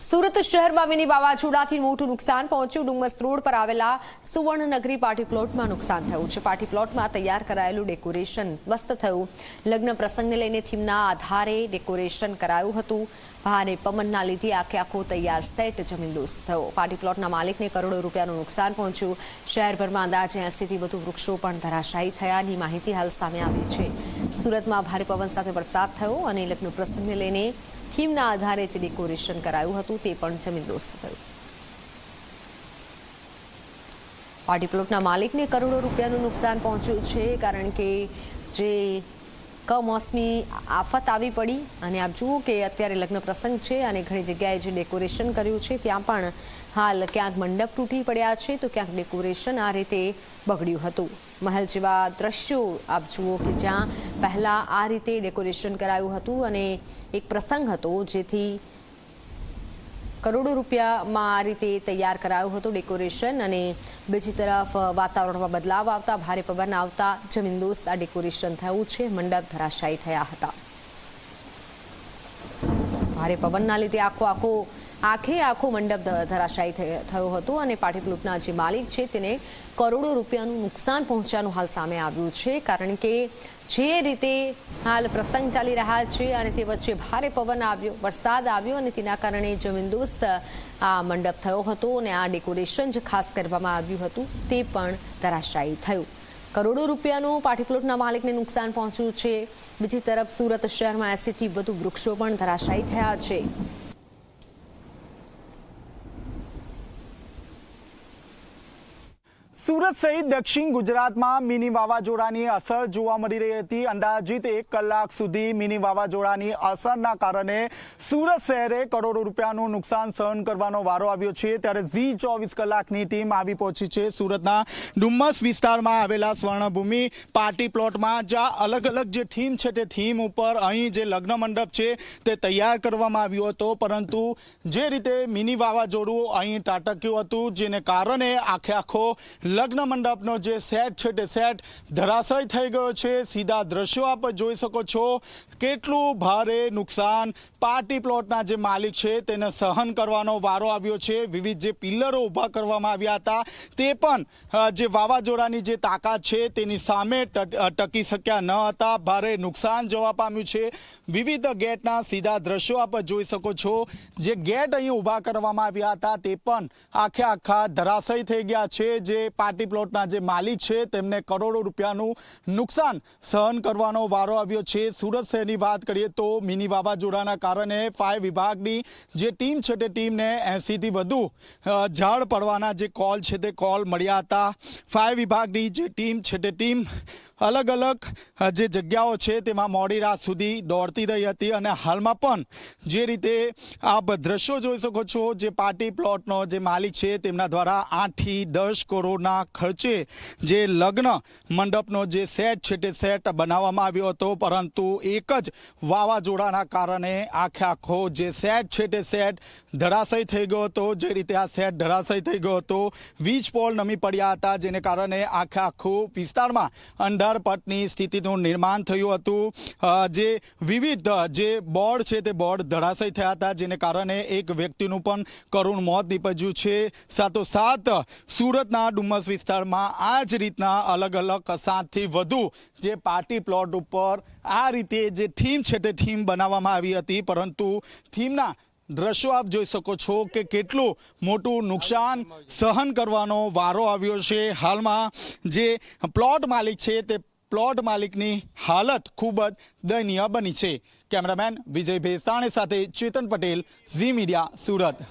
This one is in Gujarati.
સુરત શહેરમાં મિની વાવાઝોડાથી મોટું નુકસાન પહોંચ્યું। ડુમસ રોડ પર આવેલા સુવર્ણનગરી પાર્ટી પ્લોટમાં નુકસાન થયું છે। પાર્ટી પ્લોટમાં તૈયાર કરાયેલું ડેકોરેશન મસ્ત થયું। લગ્ન પ્રસંગને લઈને થીમના આધારે ડેકોરેશન કરાયું હતું। ભારે પવનના લીધે આખો તૈયાર સેટ જમીનદોસ્ત થયો। પાર્ટી પ્લોટના માલિકને કરોડો રૂપિયાનું નુકસાન પહોંચ્યું। શહેરભરમાં અંદાજે 80થી વધુ વૃક્ષો પણ ધરાશાયી થયાની માહિતી હાલ સામે આવી છે। સુરતમાં ભારે પવન સાથે વરસાદ થયો અને લગ્ન પ્રસંગને લઈને થીમના આધારે જે ડેકોરેશન કરાયું હતું તે પણ જમીનદોસ્ત થયું। પાર્ટી પ્લોટના માલિકને કરોડો રૂપિયાનું નુકસાન પહોંચ્યું છે, કારણ કે જે કમોસમી આફત આવી પડી અને આપ જુઓ કે અત્યારે લગ્ન પ્રસંગ છે અને ઘણી જગ્યાએ જે ડેકોરેશન કર્યું છે ત્યાં પણ હાલ ક્યાંક મંડપ તૂટી પડ્યા છે તો ક્યાંક ડેકોરેશન આ રીતે બગડ્યું હતું। મહેલ જેવા દ્રશ્યો આપ જુઓ કે જ્યાં પહેલાં આ રીતે ડેકોરેશન કરાયું હતું અને એક પ્રસંગ હતો જેથી કરોડો રૂપિયામાં આ રીતે તૈયાર કરાયું હતું ડેકોરેશન, અને બીજી તરફ વાતાવરણમાં બદલાવ આવતા ભારે પવન આવતા જમીનદોસ્ત આ ડેકોરેશન થયું છે। મંડપ ધરાશાયી થયા હતા। ભારે પવનના લીધે આખો મંડપ ધરાશાયી થયો હતો અને પાર્ટી પ્લોટના જે માલિક છે તેને કરોડો રૂપિયાનું નુકસાન પહોંચવાનું હાલ સામે આવ્યું છે, કારણ કે જે રીતે હાલ પ્રસંગ ચાલી રહ્યા છે અને તે વચ્ચે ભારે પવન આવ્યો, વરસાદ આવ્યો અને તેના કારણે જમીનદોસ્ત આ મંડપ થયો હતો અને આ ડેકોરેશન જે ખાસ કરવામાં આવ્યું હતું તે પણ ધરાશાયી થયું। કરોડો રૂપિયાનું પાર્ટી પ્લોટના માલિકને નુકસાન પહોંચ્યું છે। બીજી તરફ સુરત શહેરમાં 80થી વધુ વૃક્ષો પણ ધરાશાયી થયા છે। સુરત સહિત દક્ષિણ ગુજરાતમાં મિની વાવાઝોડાની અસર જોવા મળી રહી હતી। અંદાજિત 1 કલાક સુધી મિની વાવાઝોડાની અસરના કારણે સુરત શહેરે કરોડો રૂપિયાનું નુકસાન સહન કરવાનો વારો આવ્યો છે। ત્યારે ઝી 24 કલાકની ટીમ આવી પહોંચી છે સુરતના ડુમસ વિસ્તારમાં આવેલા સ્વર્ણભૂમિ પાર્ટી પ્લોટમાં, જ્યાં અલગ અલગ જે થીમ છે તે થીમ ઉપર અહીં જે લગ્ન મંડપ છે તે તૈયાર કરવામાં આવ્યો હતો, પરંતુ જે રીતે મિની વાવાઝોડું અહીં ત્રાટક્યું હતું જેને કારણે આખો લગ્ન મંડપનો જે સેટ છે તે સેટ ધરાશય થઈ ગયો છે। સીધા દ્રશ્યો આપ જોઈ શકો છો કેટલું ભારે નુકસાન પાર્ટી પ્લોટના જે માલિક છે તેને સહન કરવાનો વારો આવ્યો છે। વિવિધ જે પિલ્લરો ઊભા કરવામાં આવ્યા હતા તે પણ જે વાવાઝોડાની જે તાકાત છે તેની સામે ટકી શક્યા ન હતા। ભારે નુકસાન જોવા પામ્યું છે। વિવિધ ગેટના સીધા દ્રશ્યો આપ જોઈ શકો છો। જે ગેટ અહીં ઊભા કરવામાં આવ્યા હતા તે પણ આખા ધરાશય થઈ ગયા છે। જે પાર્ટી પ્લોટના જે માલિક છે તેમને કરોડો રૂપિયાનું નુકસાન સહન કરવાનો વારો આવ્યો છે। સુરત શહેરની વાત કરીએ તો મિની વાવાઝોડાના કારણે ફાયર વિભાગની જે ટીમ છે તે ટીમને 80થી વધુ ઝાડ પડવાના જે કોલ છે તે કોલ મળ્યા હતા। ફાયર વિભાગની જે ટીમ છે તે ટીમ અલગ જે જગ્યાઓ છે તેમાં મોડી રાત સુધી દોડતી રહી હતી અને હાલમાં પણ જે રીતે આપ દ્રશ્યો જોઈ શકો છો, જે પાર્ટી પ્લોટનો જે માલિક છે તેમના દ્વારા 8 થી 10 કરોડના ખર્ચે જે લગ્ન મંડપનો જે સેટ છે તે સેટ બનાવવામાં આવ્યો હતો, પરંતુ એક જ વાવાઝોડાના કારણે આખો જે સેટ છે તે સેટ ધરાશય થઈ ગયો હતો। જે રીતે આ સેટ ધરાશય થઈ ગયો હતો, વીજ પોલ નમી પડ્યા હતા, જેને કારણે આખો વિસ્તારમાં અંધારપટની સ્થિતિનું નિર્માણ થયું હતું। જે વિવિધ જે બોર્ડ છે તે બોર્ડ ધરાશય થયા હતા, જેને કારણે એક વ્યક્તિનું પણ કરુણ મોત નીપજ્યું છે। સાથોસાથ સુરતના ડુમસ વિસ્તારમાં આ જ રીતના અલગ 7થી વધુ જે પાર્ટી પ્લોટ ઉપર આ રીતે જે થીમ છે તે થીમ બનાવવામાં આવી હતી, પરંતુ થીમના દ્રશ્યો આપ જોઈ શકો છો કે કેટલું મોટું નુકસાન સહન કરવાનો વારો આવ્યો છે। હાલમાં જે પ્લોટ માલિક છે તે પ્લોટ માલિકની હાલત ખૂબ જ દયનીય બની છે। કેમેરામેન વિજય ભેસ્તાણી સાથે ચેતન પટેલ, ઝી મીડિયા, સુરત।